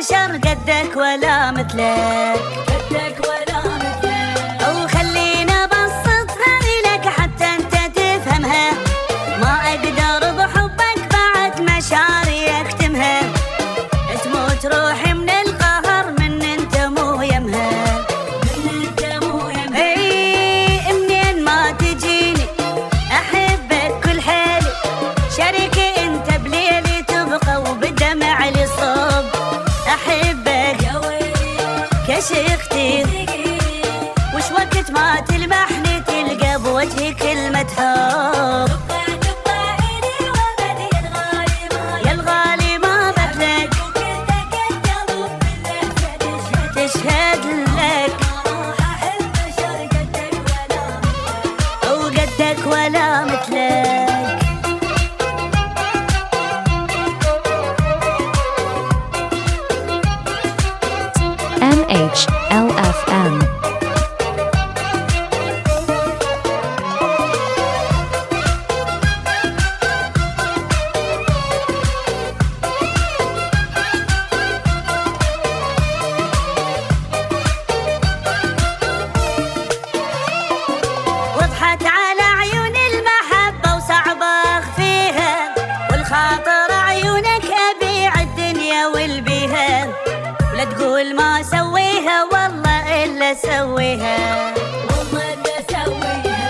البشر قدك ولا مثلك، قدك ولا مثلك. أو خلينا أبسطها لك حتى أنت تفهمها، ما أقدر بحبك بعد مشاعري أكتمها. تموت روحي من القهر من أنت مو يمها، من أنت مو يمها. إي منين ما تجيني أحبك كل حالي، شريكي أنت بليلي تبقى وبدمع لي صوب. أحبك يا ويلي كشختي، وش وقت ما تلمحني تلقى بوجهك المتهاب. يا الغالي ما مثلك تشهد لك، أو قدك ولا مثلك. MHLFM. وضحت على عيون المحبة وصعبة أخفيها، والخاطر عيونك أبيع الدنيا والبيها. ولا تقول ما سويها والله إلا سويها، والله إلا سويها.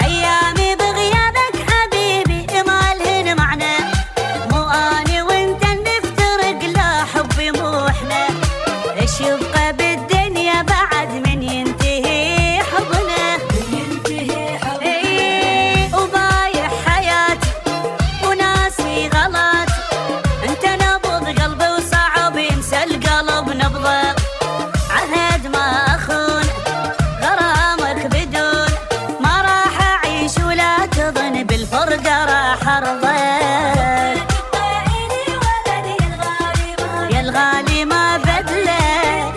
أيامي بغيابك حبيبي ما لهن معنى، مو أنا وأنت نفترق لا حبي مو إحنا. إيش يبقى بالدنيا بعد من ينتهي حبنا، من ينتهي حبنا. إيه وبايع حياتي وناسي غلط، أنت نبض قلبي وصعب ينسى القلب نبضه. عهد ما أخون غرامك بدون، ما راح أعيش ولا تظن بالفرقة راح أرضى. يا الغالي ما بدلك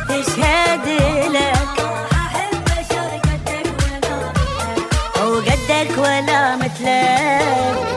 تشهد لك، أو قدك ولا مثلك.